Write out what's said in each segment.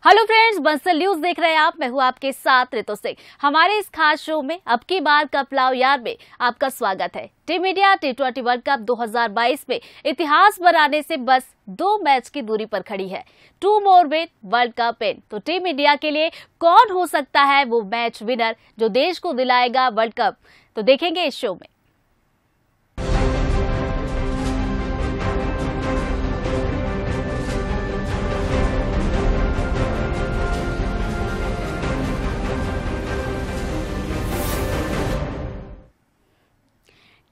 Hello friends, Bansal news देख रहे हैं आप। मैं हूं आपके साथ ऋतु सिंह। हमारे इस खास शो में अब की बार कप लाओ यार में आपका स्वागत है। Team India T20 world cup 2022 में इतिहास बनाने से बस 2 मैच की दूरी पर खड़ी है। 2 मोर विन वर्ल्ड कप इन। तो टीम इंडिया के लिए कौन हो सकता है वो मैच विनर जो देश को दिलाएगा वर्ल्ड कप, तो देखेंगे इस शो में।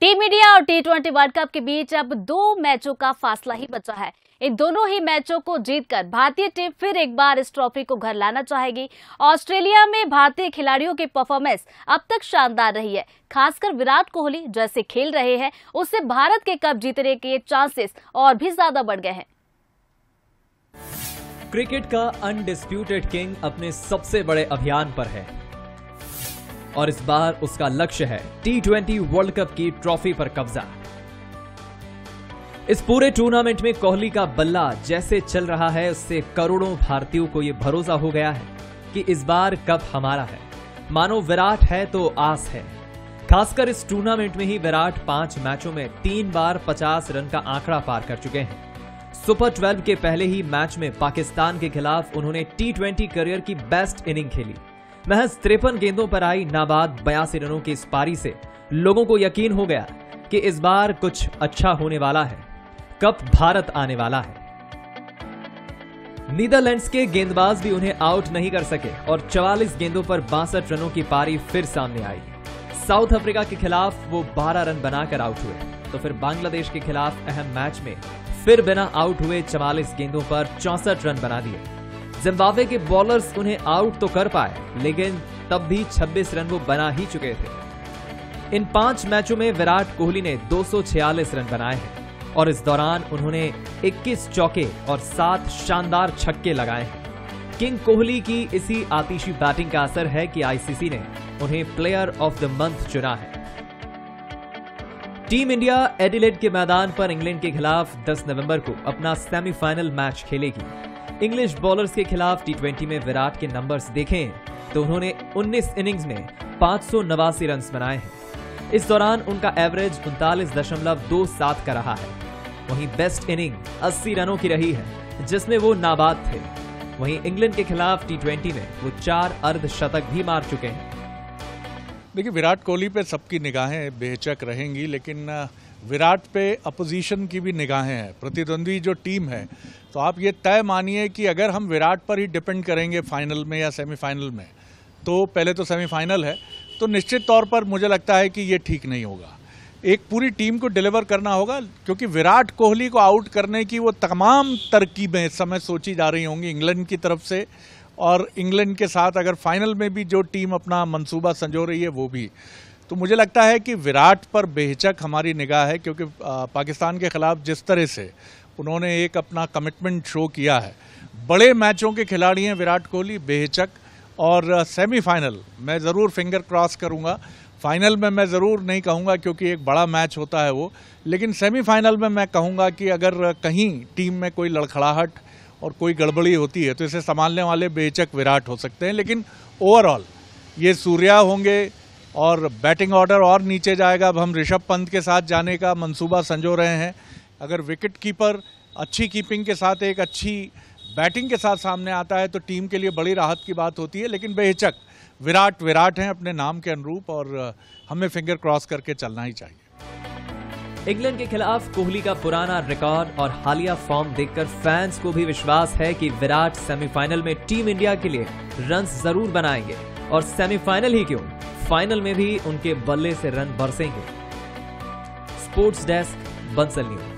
टीम इंडिया और T20 वर्ल्ड कप के बीच अब 2 मैचों का फासला ही बचा है। इन दोनों ही मैचों को जीतकर भारतीय टीम फिर एक बार इस ट्रॉफी को घर लाना चाहेगी। ऑस्ट्रेलिया में भारतीय खिलाड़ियों की परफॉर्मेंस अब तक शानदार रही है। खासकर विराट कोहली जैसे खेल रहे हैं, उससे भारत के कप जीतने के चांसेस और भी ज्यादा बढ़ गए हैं। क्रिकेट का अनडिस्प्यूटेड किंग अपने सबसे बड़े अभियान पर है और इस बार उसका लक्ष्य है T20 वर्ल्ड कप की ट्रॉफी पर कब्जा। इस पूरे टूर्नामेंट में कोहली का बल्ला जैसे चल रहा है, उससे करोड़ों भारतीयों को यह भरोसा हो गया है कि इस बार कप हमारा है। मानो विराट है तो आस है। खासकर इस टूर्नामेंट में ही विराट 5 मैचों में 3 बार 50 रन का आंकड़ा पार कर चुके हैं। सुपर 12 के पहले ही मैच में पाकिस्तान के खिलाफ उन्होंने T20 करियर की बेस्ट इनिंग खेली। महज 53 गेंदों पर आई नाबाद 82 रनों की इस पारी से लोगों को यकीन हो गया कि इस बार कुछ अच्छा होने वाला है, कप भारत आने वाला है। नीदरलैंड्स के गेंदबाज भी उन्हें आउट नहीं कर सके और 44 गेंदों पर 62 रनों की पारी फिर सामने आई। साउथ अफ्रीका के खिलाफ वो 12 रन बनाकर आउट हुए, तो फिर बांग्लादेश के खिलाफ अहम मैच में फिर बिना आउट हुए 44 गेंदों पर 64 रन बना दिए। जिम्बाब्वे के बॉलर्स उन्हें आउट तो कर पाए, लेकिन तब भी 26 रन वो बना ही चुके थे। इन 5 मैचों में विराट कोहली ने 246 रन बनाए हैं और इस दौरान उन्होंने 21 चौके और 7 शानदार छक्के लगाए हैं। किंग कोहली की इसी आतिशी बैटिंग का असर है कि आईसीसी ने उन्हें प्लेयर ऑफ द मंथ चुना है। टीम इंडिया एडिलेड के मैदान पर इंग्लैंड के खिलाफ 10 नवंबर को अपना सेमीफाइनल मैच खेलेगी। इंग्लिश बॉलर्स के खिलाफ T20 में विराट के नंबर्स देखें तो उन्होंने 19 इनिंग्स में 589 रन बनाए हैं। इस दौरान उनका एवरेज 39.27 का रहा है। वहीं बेस्ट इनिंग 80 रनों की रही है, जिसमें वो नाबाद थे। वहीं इंग्लैंड के खिलाफ T20 में वो 4 अर्धशतक भी मार चुके हैं। देखिए, विराट कोहली पे सबकी निगाहें बेहिचक रहेंगी, लेकिन विराट पे अपोजिशन की भी निगाहें हैं, प्रतिद्वंदी जो टीम है। तो आप ये तय मानिए कि अगर हम विराट पर ही डिपेंड करेंगे फाइनल में या सेमीफाइनल में, तो पहले तो सेमीफाइनल है, तो निश्चित तौर पर मुझे लगता है कि ये ठीक नहीं होगा। एक पूरी टीम को डिलीवर करना होगा, क्योंकि विराट कोहली को आउट करने की वो तमाम तरकीबें इस समय सोची जा रही होंगी इंग्लैंड की तरफ से, और इंग्लैंड के साथ अगर फाइनल में भी जो टीम अपना मंसूबा संजो रही है वो भी। तो मुझे लगता है कि विराट पर बेहिचक हमारी निगाह है, क्योंकि पाकिस्तान के खिलाफ जिस तरह से उन्होंने एक अपना कमिटमेंट शो किया है, बड़े मैचों के खिलाड़ी हैं विराट कोहली बेहिचक। और सेमीफाइनल मैं ज़रूर फिंगर क्रॉस करूंगा। फाइनल में मैं ज़रूर नहीं कहूंगा, क्योंकि एक बड़ा मैच होता है वो, लेकिन सेमीफाइनल में मैं कहूंगा कि अगर कहीं टीम में कोई लड़खड़ाहट और कोई गड़बड़ी होती है तो इसे संभालने वाले बेहिचक विराट हो सकते हैं। लेकिन ओवरऑल ये सूर्या होंगे और बैटिंग ऑर्डर और नीचे जाएगा। अब हम ऋषभ पंत के साथ जाने का मंसूबा संजो रहे हैं। अगर विकेट कीपर अच्छी कीपिंग के साथ एक अच्छी बैटिंग के साथ सामने आता है तो टीम के लिए बड़ी राहत की बात होती है। लेकिन बेहिचक विराट हैं अपने नाम के अनुरूप, और हमें फिंगर क्रॉस करके चलना ही चाहिए। इंग्लैंड के खिलाफ कोहली का पुराना रिकॉर्ड और हालिया फॉर्म देखकर फैंस को भी विश्वास है कि विराट सेमीफाइनल में टीम इंडिया के लिए रन्स जरूर बनाएंगे, और सेमीफाइनल ही क्यों, फाइनल में भी उनके बल्ले से रन बरसेंगे। Sports desk, Bansal news.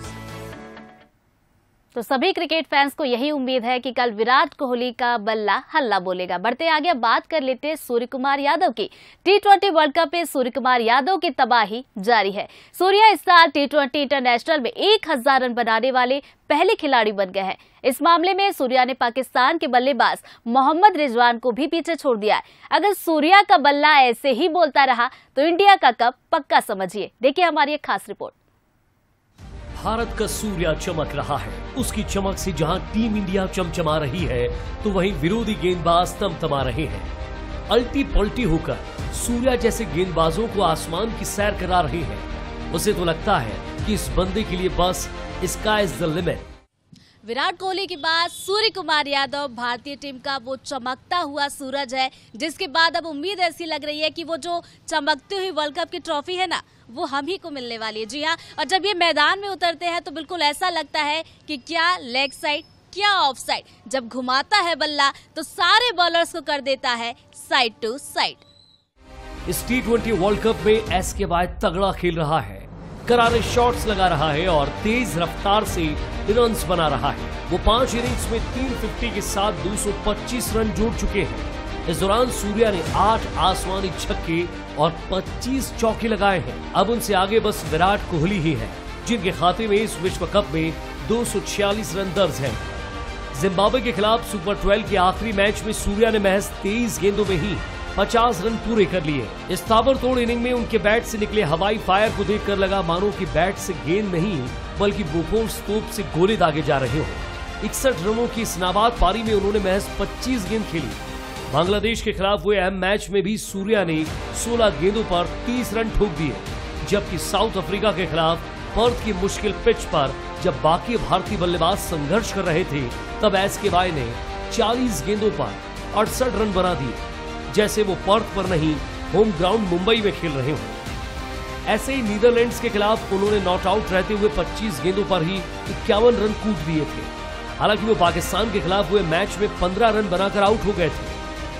तो सभी क्रिकेट फैंस को यही उम्मीद है कि कल विराट कोहली का बल्ला हल्ला बोलेगा। बढ़ते आगे बात कर लेते हैं सूर्य कुमार यादव की। T20 वर्ल्ड कप में सूर्य कुमार यादव की तबाही जारी है। सूर्या इस साल T20 इंटरनेशनल में 1000 रन बनाने वाले पहले खिलाड़ी बन गए हैं। इस मामले में सूर्या ने पाकिस्तान के बल्लेबाज मोहम्मद रिजवान को भी पीछे छोड़ दिया है। अगर सूर्या का बल्ला ऐसे ही बोलता रहा तो इंडिया का कप पक्का समझिए। देखिए हमारी एक खास रिपोर्ट। भारत का सूर्य चमक रहा है। उसकी चमक से जहां टीम इंडिया चमचमा रही है, तो वहीं विरोधी गेंदबाज तमतमा रहे हैं। अल्टी पल्टी होकर सूर्या जैसे गेंदबाजों को आसमान की सैर करा रहे हैं। उसे तो लगता है कि इस बंदे के लिए बस sky is the limit. Virat Kohli के बाद सूर्य कुमार यादव भारतीय टीम का वो चमकता हुआ सूरज है, जिसके बाद अब उम्मीद ऐसी लग रही है कि वो जो चमकती हुई वर्ल्ड कप की ट्रॉफी है ना, वो हम ही को मिलने वाली है। जी हाँ, और जब ये मैदान में उतरते हैं तो बिल्कुल ऐसा लगता है कि क्या लेग साइड क्या ऑफ साइड। जब घुमाता है बल्ला तो सारे बॉलर्स को कर देता है साइड टू साइड। इस T20 वर्ल्ड कप में एसके तगड़ा खेल रहा है, करारे शॉट्स लगा रहा है और तेज रफ्तार से रन्स बना रहा है। वो 5 इनिंग्स में 350 के साथ 225 रन जोड़ चुके हैं। इस दौरान सूर्या ने 8 आसमानी छक्के और 25 चौके लगाए हैं। अब उनसे आगे बस विराट कोहली ही है, जिनके खाते में इस विश्व कप में 246 रन दर्ज हैं। जिम्बाब्वे के खिलाफ सुपर 12 के आखिरी मैच में सूर्या ने महज 23 गेंदों में ही 50 रन पूरे कर लिए। इस ताबड़तोड़ इनिंग में उनके बैट से निकले हवाई फायर को देखकर लगा मानो कि बैट से गेंद नहीं बल्कि बोफोर्स तोप से गोले दागे जा रहे हो। 61 रनों की इस नाबाद पारी में उन्होंने महज 25 गेंद खेली। बांग्लादेश के खिलाफ हुए अहम मैच में भी सूर्या ने 16 गेंदों पर 30 रन ठोक दिए, जबकि साउथ अफ्रीका के खिलाफ पर्थ की मुश्किल पिच पर जब बाकी भारतीय बल्लेबाज संघर्ष कर रहे थे, तब एसके ने 40 गेंदों पर 68 रन बना दिए, जैसे वो पर्थ पर नहीं होम ग्राउंड मुंबई में खेल रहे हों। ऐसे ही नीदरलैंड्स के खिलाफ उन्होंने नॉट आउट रहते हुए 25 गेंदों पर ही 51 रन कूद दिए थे। हालांकि वो पाकिस्तान के खिलाफ हुए मैच में 15 रन बनाकर आउट हो गए थे।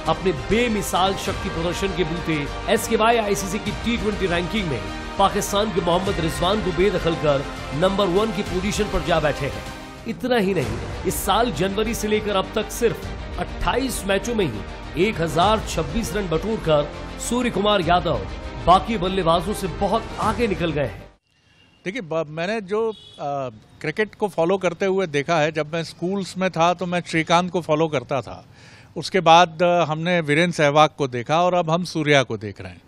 अपने बेमिसाल शक्ति प्रदर्शन के बूते एसके आईसीसी की T20 रैंकिंग में पाकिस्तान के मोहम्मद रिजवान को बेदखल कर नंबर 1 की पोजीशन पर जा बैठे हैं। इतना ही नहीं, इस साल जनवरी से लेकर अब तक सिर्फ 28 मैचों में ही 1026 रन बटोरकर सूर्य कुमार यादव बाकी बल्लेबाजों से बहुत आगे निकल गए हैं। देखिए, मैंने जो क्रिकेट को फॉलो करते हुए देखा है, जब मैं स्कूल्स में था तो मैं श्रीकांत को फॉलो करता था। उसके बाद हमने वीरेंद्र सहवाग को देखा और अब हम सूर्या को देख रहे हैं।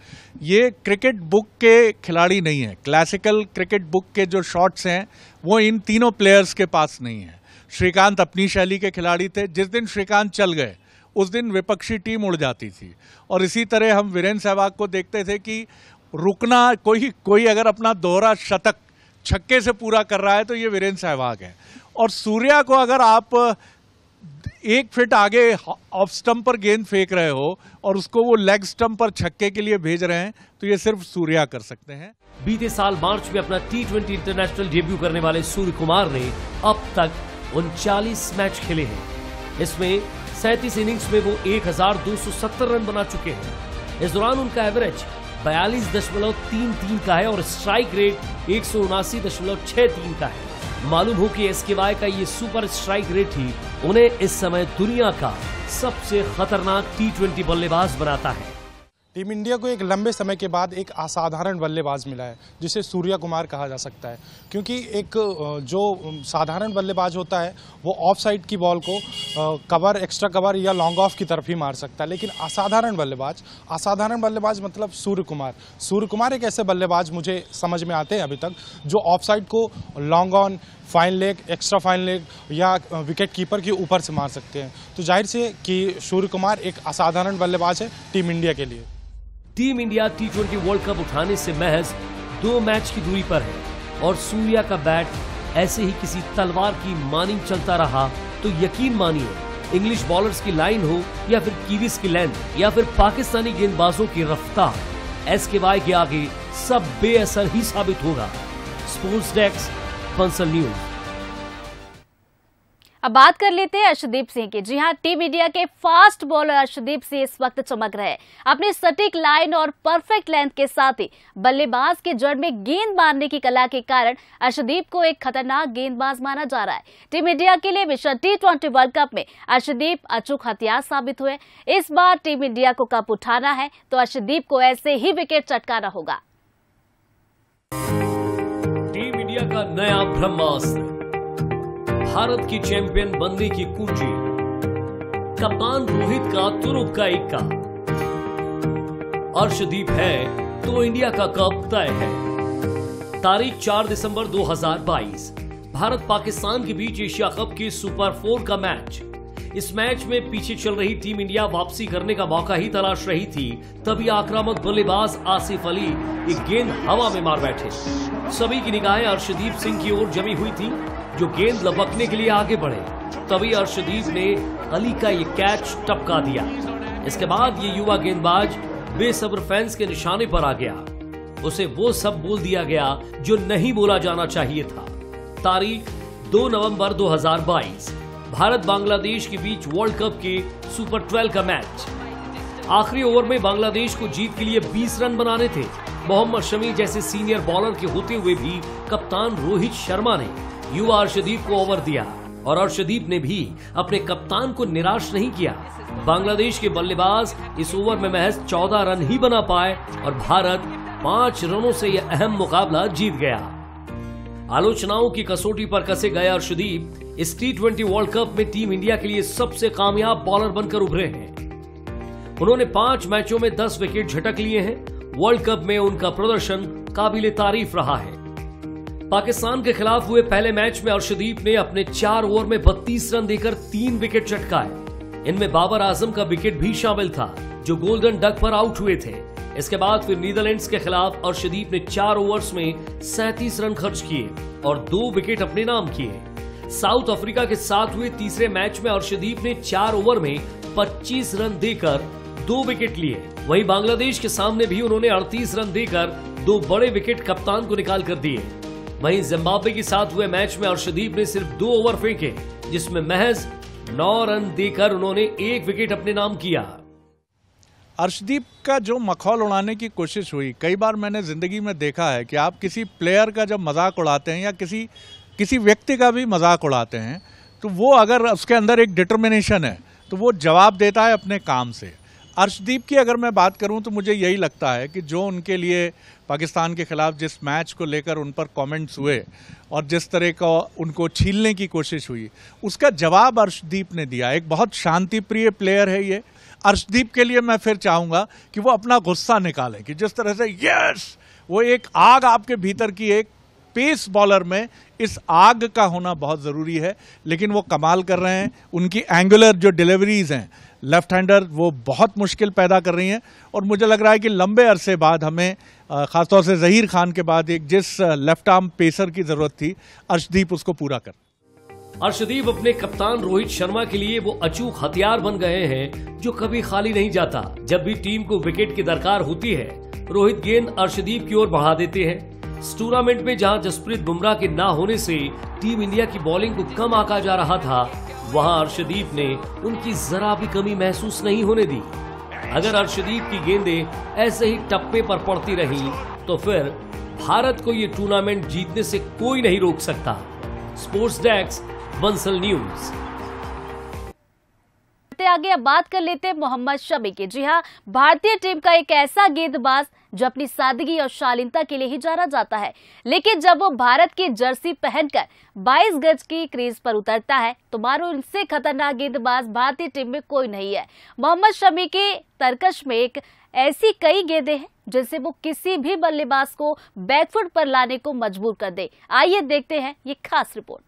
ये क्रिकेट बुक के खिलाड़ी नहीं है। क्लासिकल क्रिकेट बुक के जो शॉट्स हैं वो इन तीनों प्लेयर्स के पास नहीं है। श्रीकांत अपनी शैली के खिलाड़ी थे। जिस दिन श्रीकांत चल गए उस दिन विपक्षी टीम उड़ जाती थी। और इसी तरह हम वीरेंद्र सहवाग को देखते थे कि रुकना, कोई अगर अपना दोहरा शतक छक्के से पूरा कर रहा है तो ये वीरेंद्र सहवाग है। और सूर्या को अगर आप 1 फीट आगे ऑफ स्टंप पर गेंद फेंक रहे हो और उसको वो लेग स्टंप पर छक्के के लिए भेज रहे हैं, तो ये सिर्फ सूर्या कर सकते हैं। बीते साल मार्च में अपना T20 इंटरनेशनल डेब्यू करने वाले सूर्य कुमार ने अब तक 39 मैच खेले हैं। इसमें 37 इनिंग्स में वो 1270 रन बना चुके हैं। इस दौरान उनका एवरेज 42.33 का है और स्ट्राइक रेट 179.63 का है। मालूम हो कि एसके का ये सुपर स्ट्राइक रेट ही उन्हें इस समय दुनिया का सबसे खतरनाक T20 बल्लेबाज बनाता है। टीम इंडिया को एक लंबे समय के बाद एक असाधारण बल्लेबाज मिला है, जिसे सूर्या कुमार कहा जा सकता है। क्योंकि एक जो साधारण बल्लेबाज होता है वो ऑफ साइड की बॉल को कवर, एक्स्ट्रा कवर या लॉन्ग ऑफ की तरफ ही मार सकता है, लेकिन असाधारण बल्लेबाज मतलब सूर्य कुमार एक ऐसे बल्लेबाज मुझे समझ में आते हैं अभी तक, जो ऑफ साइड को long on, fine leg, extra fine leg या विकेट कीपर के ऊपर से मार सकते हैं। तो जाहिर से कि सूर्य कुमार एक असाधारण बल्लेबाज है टीम इंडिया के लिए। Team India T20 world cup उठाने से महज 2 मैच की दूरी पर है और सूर्या का बैट ऐसे ही किसी तलवार की मानिंग चलता रहा तो यकीन मानिए, इंग्लिश बॉलर्स की लाइन हो या फिर कीवीज की लेंथ या फिर पाकिस्तानी गेंदबाजों की रफ्तार, एसके के आगे सब बेअसर ही साबित होगा। Sports desk, Bansal news. अब बात कर लेते हैं अर्शदीप सिंह की। जी हां, टीम इंडिया के फास्ट बॉलर अर्शदीप सिंह इस वक्त चमक रहे हैं। अपनी सटीक लाइन और परफेक्ट लेंथ के साथ ही बल्लेबाज के जड़ में गेंद मारने की कला के कारण अर्शदीप को एक खतरनाक गेंदबाज माना जा रहा है। टीम इंडिया के लिए विश्व T20 वर्ल्ड कप में अर्शदीप अचूक हथियार साबित हुए। इस बार टीम इंडिया को कप उठाना है तो अर्शदीप को ऐसे ही विकेट चटकाना होगा। टीम इंडिया का नया ब्रह्मास्त्र, भारत की चैंपियन बनने की कुंजी, कप्तान रोहित का तुरुप का इक्का। अर्शदीप है तो इंडिया का कप तय है। तारीख 4 दिसंबर 2022, भारत पाकिस्तान के बीच एशिया कप के सुपर 4 का मैच। इस मैच में पीछे चल रही टीम इंडिया वापसी करने का मौका ही तलाश रही थी, तभी आक्रामक बल्लेबाज आसिफ अली एक गेंद हवा में मार बैठे। सभी की निगाहें अर्शदीप सिंह की ओर जमी हुई थी, जो गेंद लपकने के लिए आगे बढ़े। तभी अर्शदीप ने अली का ये कैच टपका दिया। इसके बाद ये युवा गेंदबाज बेसब्र फैंस के निशाने पर आ गया। उसे वो सब बोल दिया गया जो नहीं बोला जाना चाहिए था। तारीख 2 नवंबर 2022, भारत बांग्लादेश के बीच वर्ल्ड कप के सुपर 12 का मैच। आखिरी ओवर में बांग्लादेश को जीत के लिए 20 रन बनाने थे। मोहम्मद शमी जैसे सीनियर बॉलर के होते हुए भी कप्तान रोहित शर्मा ने युवा अर्शदीप को ओवर दिया और अर्शदीप ने भी अपने कप्तान को निराश नहीं किया। बांग्लादेश के बल्लेबाज इस ओवर में महज 14 रन ही बना पाए और भारत 5 रनों से यह अहम मुकाबला जीत गया। आलोचनाओं की कसौटी पर कसे गए अर्शदीप इस T20 वर्ल्ड कप में टीम इंडिया के लिए सबसे कामयाब बॉलर बनकर उभरे हैं। उन्होंने 5 मैचों में 10 विकेट झटक लिए हैं। वर्ल्ड कप में उनका प्रदर्शन काबिले तारीफ रहा है। पाकिस्तान के खिलाफ हुए पहले मैच में अर्शदीप ने अपने 4 ओवर में 32 रन देकर 3 विकेट चटकाए। इनमें बाबर आजम का विकेट भी शामिल था, जो गोल्डन डक पर आउट हुए थे। इसके बाद फिर नीदरलैंड्स के खिलाफ अर्शदीप ने 4 ओवर्स में 37 रन खर्च किए और 2 विकेट अपने नाम किए। साउथ अफ्रीका के साथ हुए तीसरे मैच में अर्शदीप ने 4 ओवर में 25 रन देकर 2 विकेट लिए। वहीं बांग्लादेश के सामने भी उन्होंने 38 रन देकर 2 बड़े विकेट कप्तान को निकाल कर दिए। वहीं जिम्बाब्वे के साथ हुए मैच में अर्शदीप ने सिर्फ 2 ओवर फेंके, जिसमें महज 9 रन देकर उन्होंने 1 विकेट अपने नाम किया। अर्शदीप का जो मखौल उड़ाने की कोशिश हुई, कई बार मैंने जिंदगी में देखा है कि आप किसी प्लेयर का जब मजाक उड़ाते हैं या किसी व्यक्ति का भी मजाक उड़ाते हैं, तो वो अगर उसके अंदर एक डिटर्मिनेशन है तो वो जवाब देता है अपने काम से। अर्शदीप की अगर मैं बात करूं तो मुझे यही लगता है कि जो उनके लिए पाकिस्तान के खिलाफ जिस मैच को लेकर उन पर कमेंट्स हुए और जिस तरह का उनको छीलने की कोशिश हुई, उसका जवाब अर्शदीप ने दिया। एक बहुत शांति प्रिय प्लेयर है ये। अर्शदीप के लिए मैं फिर चाहूँगा कि वो अपना गुस्सा निकालें, कि जिस तरह से यस, वो एक आग आपके भीतर की, एक पेस बॉलर में इस आग का होना बहुत ज़रूरी है। लेकिन वो कमाल कर रहे हैं। उनकी एंगुलर जो डिलीवरीज हैं लेफ्ट हैंडर, वो बहुत मुश्किल पैदा कर रही हैं और मुझे लग रहा है कि लंबे अरसे बाद हमें ख़ासतौर से ज़हीर खान के बाद एक जिस लेफ्ट आर्म पेसर की ज़रूरत थी, अर्शदीप उसको पूरा कर। अर्शदीप अपने कप्तान रोहित शर्मा के लिए वो अचूक हथियार बन गए हैं जो कभी खाली नहीं जाता। जब भी टीम को विकेट की दरकार होती है, रोहित गेंद अर्शदीप की ओर बढ़ा देते हैं। इस टूर्नामेंट में जहां जसप्रीत बुमराह के ना होने से टीम इंडिया की बॉलिंग को कम आंका जा रहा था, वहां अर्शदीप ने उनकी जरा भी कमी महसूस नहीं होने दी। अगर अर्शदीप की गेंदें ऐसे ही टप्पे पर पड़ती रही तो फिर भारत को ये टूर्नामेंट जीतने से कोई नहीं रोक सकता। Sports desk, Bansal news. आगे अब बात कर लेते हैं मोहम्मद शमी की। जी हां, भारतीय टीम का एक ऐसा गेंदबाज जो अपनी सादगी और शालीनता के लिए ही जाना जाता है, लेकिन जब वो भारत की जर्सी पहनकर 22 गज की क्रीज पर उतरता है तो मानो इनसे खतरनाक गेंदबाज भारतीय टीम में कोई नहीं है। मोहम्मद शमी के तरकश में एक ऐसी कई गेंदें हैं जिनसे वो किसी भी बल्लेबाज को बैकफुट पर लाने को मजबूर कर दे। आइए देखते हैं ये खास report.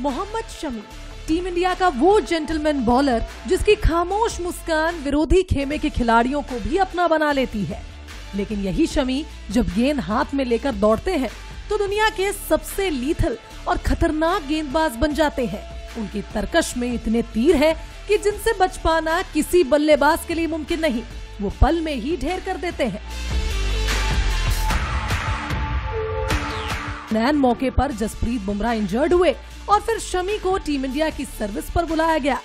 Mohammed Shami team India का वो जेंटलमैन बॉलर जिसकी खामोश मुस्कान विरोधी खेमे के खिलाड़ियों को भी अपना बना लेती है। लेकिन यही शमी जब गेंद हाथ में लेकर दौड़ते हैं तो दुनिया के सबसे लीथल और खतरनाक गेंदबाज बन जाते हैं। उनकी तरकश में इतने तीर है कि जिनसे बच पाना किसी बल्लेबाज के लिए मुमकिन नहीं, वो पल में ही ढेर कर देते हैं। नैन मौके पर जसप्रीत बुमराह इंजर्ड हुए और फिर शमी को टीम इंडिया की सर्विस पर बुलाया गया।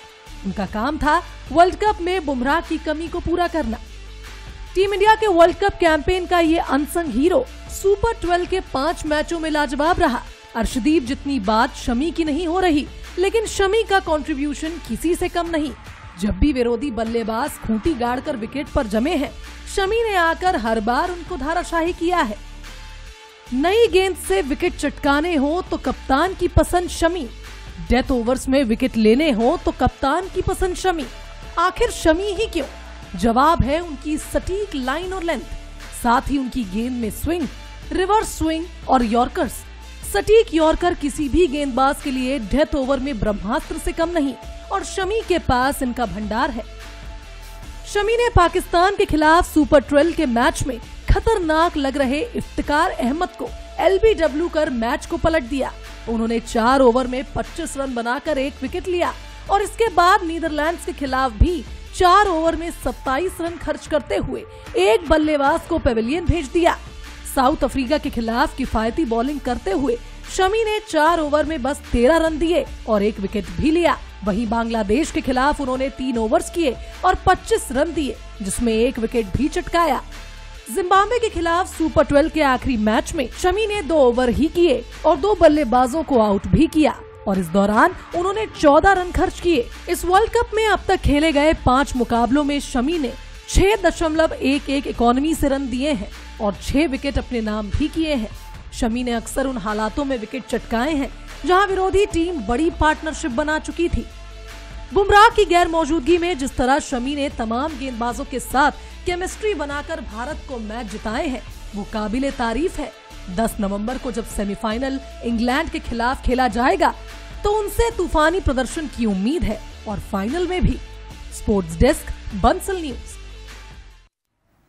उनका काम था वर्ल्ड कप में बुमराह की कमी को पूरा करना। टीम इंडिया के वर्ल्ड कप कैंपेन का ये अनसंग हीरो सुपर 12 के 5 मैचों में लाजवाब रहा। अर्शदीप जितनी बात शमी की नहीं हो रही, लेकिन शमी का कंट्रीब्यूशन किसी से कम नहीं। जब भी विरोधी बल्लेबाज खूंटी गाड़कर विकेट पर जमे हैं, शमी ने आकर हर बार उनको धाराशाही किया है। नई गेंद से विकेट चटकाने हो तो कप्तान की पसंद शमी, डेथ ओवर्स में विकेट लेने हो तो कप्तान की पसंद शमी। आखिर शमी ही क्यों? जवाब है उनकी सटीक लाइन और लेंथ, साथ ही उनकी गेंद में स्विंग रिवर्स स्विंग और यॉर्कर्स। सटीक यॉर्कर किसी भी गेंदबाज के लिए डेथ ओवर में ब्रह्मास्त्र से कम नहीं और शमी के पास इनका भंडार है। शमी ने पाकिस्तान के खिलाफ सुपर 12 के मैच में खतरनाक लग रहे इफ्तिकार अहमद को LBW कर मैच को पलट दिया। उन्होंने 4 ओवर में 25 रन बनाकर 1 विकेट लिया और इसके बाद नीदरलैंड्स के खिलाफ भी 4 ओवर में 27 रन खर्च करते हुए एक बल्लेबाज को पेविलियन भेज दिया। साउथ अफ्रीका के खिलाफ किफायती बॉलिंग करते हुए शमी ने 4 ओवर में बस 13 रन दिए और 1 विकेट भी लिया। वहीं बांग्लादेश के खिलाफ उन्होंने 3 ओवर्स किए और 25 रन दिए, जिसमें 1 विकेट भी चटकाया। जिम्बाब्वे के खिलाफ सुपर 12 के आखिरी मैच में शमी ने 2 ओवर ही किए और 2 बल्लेबाजों को आउट भी किया और इस दौरान उन्होंने 14 रन खर्च किए। इस वर्ल्ड कप में अब तक खेले गए 5 मुकाबलों में शमी ने 6.11 इकोनॉमी से रन दिए हैं और 6 विकेट अपने नाम भी किए हैं। शमी ने अक्सर उन हालातों में विकेट चटकाए हैं जहां विरोधी टीम बड़ी पार्टनरशिप बना चुकी थी। बुमराह की गैर मौजूदगी में जिस तरह शमी ने तमाम गेंदबाजों के साथ केमिस्ट्री बनाकर भारत को मैच जिताए हैं, वो काबिले तारीफ है। 10 नवंबर को जब सेमीफाइनल इंग्लैंड के खिलाफ खेला जाएगा तो उनसे तूफानी प्रदर्शन की उम्मीद है और फाइनल में भी। Sports desk, Bansal news.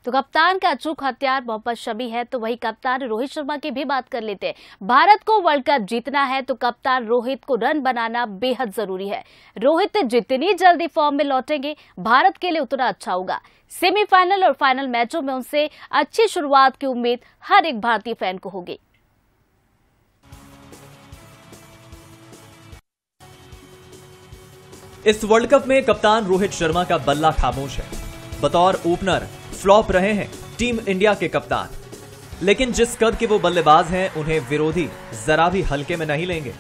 तो कप्तान का अचूक हथियार मोहम्मद शमी है, तो वही कप्तान रोहित शर्मा की भी बात कर लेते हैं। भारत को वर्ल्ड कप जीतना है तो कप्तान रोहित को रन बनाना बेहद जरूरी है। रोहित जितनी जल्दी फॉर्म में लौटेंगे भारत के लिए उतना अच्छा होगा। सेमीफाइनल और फाइनल मैचों में उनसे अच्छी शुरुआत की उम्मीद हर एक भारतीय फैन को होगी। इस वर्ल्ड कप में कप्तान रोहित शर्मा का बल्ला खामोश है। बतौर ओपनर फ्लॉप रहे हैं टीम इंडिया के कप्तान, लेकिन जिस कद के वो बल्लेबाज हैं उन्हें विरोधी जरा भी हल्के में नहीं लेंगे।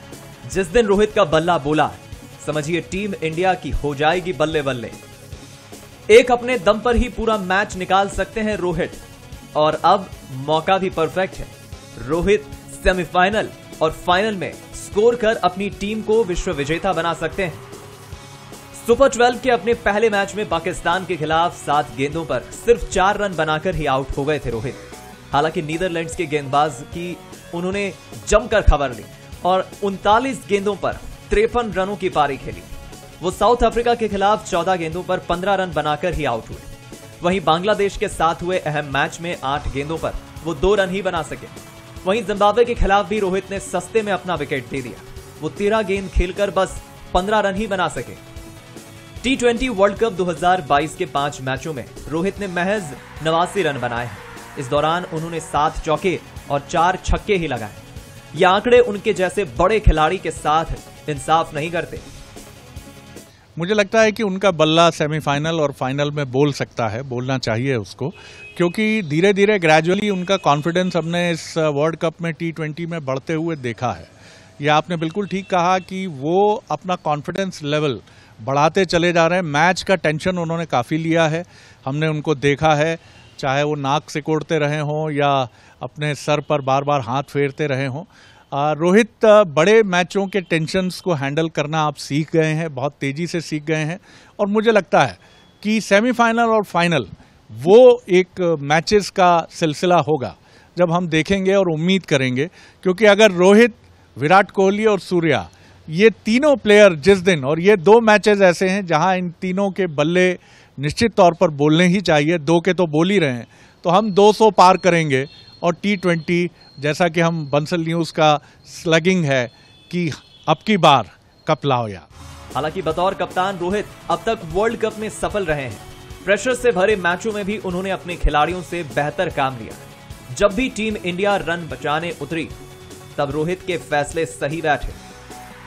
जिस दिन रोहित का बल्ला बोला, समझिए टीम इंडिया की हो जाएगी बल्ले बल्ले। एक अपने दम पर ही पूरा मैच निकाल सकते हैं रोहित, और अब मौका भी परफेक्ट है। रोहित सेमीफाइनल और फाइनल में स्कोर कर अपनी टीम को विश्व विजेता बना सकते हैं। सुपर 12 के अपने पहले मैच में पाकिस्तान के खिलाफ 7 गेंदों पर सिर्फ 4 रन बनाकर ही आउट हो गए थे रोहित। हालांकि नीदरलैंड्स के गेंदबाज की उन्होंने जमकर खबर ली और 39 गेंदों पर 53 रनों की पारी खेली। वो साउथ अफ्रीका के खिलाफ 14 गेंदों पर 15 रन बनाकर ही आउट हुए। वहीं बांग्लादेश के साथ हुए अहम मैच में 8 गेंदों पर वो 2 रन ही बना सके। वहीं जिम्बाब्वे के खिलाफ भी रोहित ने सस्ते में अपना विकेट दे दिया। वो 13 गेंद खेलकर बस 15 रन ही बना सके। T20 वर्ल्ड कप 2022 के 5 मैचों में रोहित ने महज 89 रन बनाए हैं। इस दौरान उन्होंने 7 चौके और 4 छक्के ही लगाए। ये आंकड़े उनके जैसे बड़े खिलाड़ी के साथ इंसाफ नहीं करते। मुझे लगता है कि उनका बल्ला सेमीफाइनल और फाइनल में बोल सकता है, बोलना चाहिए उसको, क्योंकि धीरे धीरे ग्रेजुअली उनका कॉन्फिडेंस हमने इस वर्ल्ड कप में T20 में बढ़ते हुए देखा है। यह आपने बिल्कुल ठीक कहा कि वो अपना कॉन्फिडेंस लेवल बढ़ाते चले जा रहे हैं। मैच का टेंशन उन्होंने काफ़ी लिया है, हमने उनको देखा है, चाहे वो नाक सिकोड़ते रहे हों या अपने सर पर बार बार हाथ फेरते रहे हों। रोहित बड़े मैचों के टेंशन्स को हैंडल करना आप सीख गए हैं, बहुत तेज़ी से सीख गए हैं, और मुझे लगता है कि सेमीफाइनल और फाइनल वो एक मैचेस का सिलसिला होगा जब हम देखेंगे और उम्मीद करेंगे, क्योंकि अगर रोहित, विराट कोहली और सूर्या ये तीनों प्लेयर जिस दिन, और ये 2 मैचेस ऐसे हैं जहां इन तीनों के बल्ले निश्चित तौर पर बोलने ही चाहिए, 2 के तो बोल ही रहे हैं, तो हम 200 पार करेंगे। और T20 जैसा कि हम बंसल न्यूज़ का स्लगिंग है कि अब की बार कप लाओ यार। हालांकि बतौर कप्तान रोहित अब तक वर्ल्ड कप में सफल रहे हैं। प्रेशर से भरे मैचों में भी उन्होंने अपने खिलाड़ियों से बेहतर काम लिया। जब भी टीम इंडिया रन बचाने उतरी तब रोहित के फैसले सही बैठे,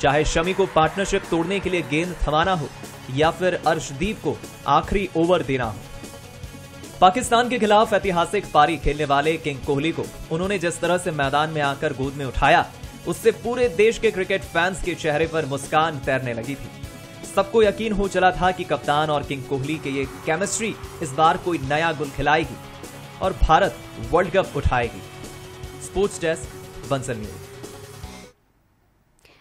चाहे शमी को पार्टनरशिप तोड़ने के लिए गेंद थमाना हो या फिर अर्शदीप को आखिरी ओवर देना हो। पाकिस्तान के खिलाफ ऐतिहासिक पारी खेलने वाले किंग कोहली को उन्होंने जिस तरह से मैदान में आकर गोद में उठाया, उससे पूरे देश के क्रिकेट फैंस के चेहरे पर मुस्कान तैरने लगी थी। सबको यकीन हो चला था कि कप्तान और किंग कोहली के ये केमिस्ट्री इस बार कोई नया गुल खिलाएगी और भारत वर्ल्ड कप उठाएगी। Sports desk, Bansal news.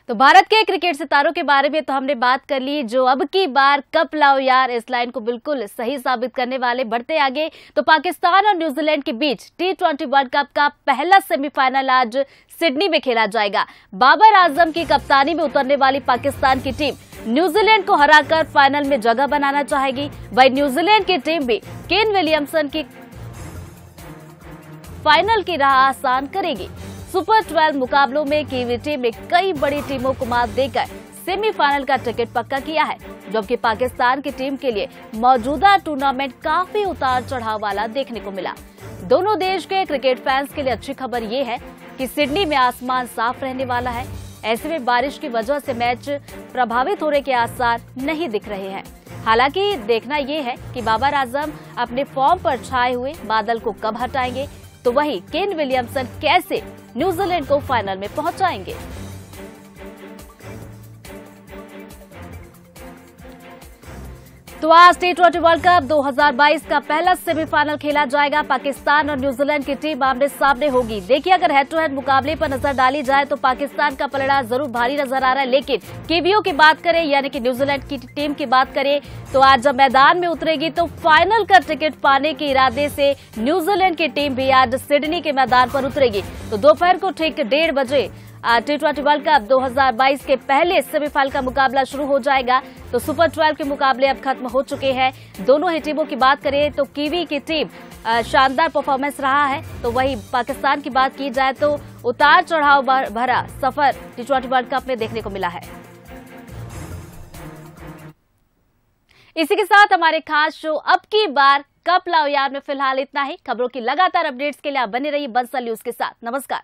तो भारत के क्रिकेट सितारों के बारे में तो हमने बात कर ली, जो अब की बार कप लाओ यार इस लाइन को बिल्कुल सही साबित करने वाले। बढ़ते आगे तो पाकिस्तान और न्यूजीलैंड के बीच T20 वर्ल्ड कप का पहला सेमीफाइनल आज सिडनी में खेला जाएगा। बाबर आजम की कप्तानी में उतरने वाली पाकिस्तान की टीम न्यूजीलैंड को हराकर फाइनल में जगह बनाना चाहेगी। वहीं न्यूजीलैंड की टीम भी केन विलियमसन की फाइनल की राह आसान करेगी। सुपर 12 मुकाबलों में कीवी टीम ने कई बड़ी टीमों को मात देकर सेमीफाइनल का टिकट पक्का किया है, जबकि पाकिस्तान की टीम के लिए मौजूदा टूर्नामेंट काफी उतार चढ़ाव वाला देखने को मिला। दोनों देश के क्रिकेट फैंस के लिए अच्छी खबर ये है कि सिडनी में आसमान साफ रहने वाला है। ऐसे में बारिश की वजह से मैच प्रभावित होने के आसार नहीं दिख रहे हैं। हालांकि देखना यह है कि बाबर आजम अपने फॉर्म पर छाए हुए बादल को कब हटाएंगे, तो वहीं केन विलियमसन कैसे न्यूजीलैंड को फाइनल में पहुंचाएंगे। तो आज T20 वर्ल्ड कप 2022 का पहला सेमीफाइनल खेला जाएगा। पाकिस्तान और न्यूजीलैंड की टीम आमने सामने होगी। देखिए, अगर हेड टू हेड मुकाबले पर नजर डाली जाए तो पाकिस्तान का पलड़ा जरूर भारी नजर आ रहा है, लेकिन कीवियों की बात करें यानी कि न्यूजीलैंड की टीम की बात करें तो आज जब मैदान में उतरेगी तो फाइनल का टिकट पाने के इरादे से न्यूजीलैंड की टीम भी आज सिडनी के मैदान पर उतरेगी। तो दोपहर को ठीक 1:30 बजे T20 वर्ल्ड कप 2022 के पहले सेमीफाइनल का मुकाबला शुरू हो जाएगा। तो सुपर 12 के मुकाबले अब खत्म हो चुके हैं। दोनों ही टीमों की बात करें तो कीवी की टीम शानदार परफॉर्मेंस रहा है, तो वहीं पाकिस्तान की बात की जाए तो उतार चढ़ाव भरा सफर T20 वर्ल्ड कप में देखने को मिला है। इसी के साथ हमारे खास शो अब की बार कप लाओ यार में फिलहाल इतना ही। खबरों की लगातार अपडेट्स के लिए आप बने रहिए बंसल न्यूज के साथ। नमस्कार।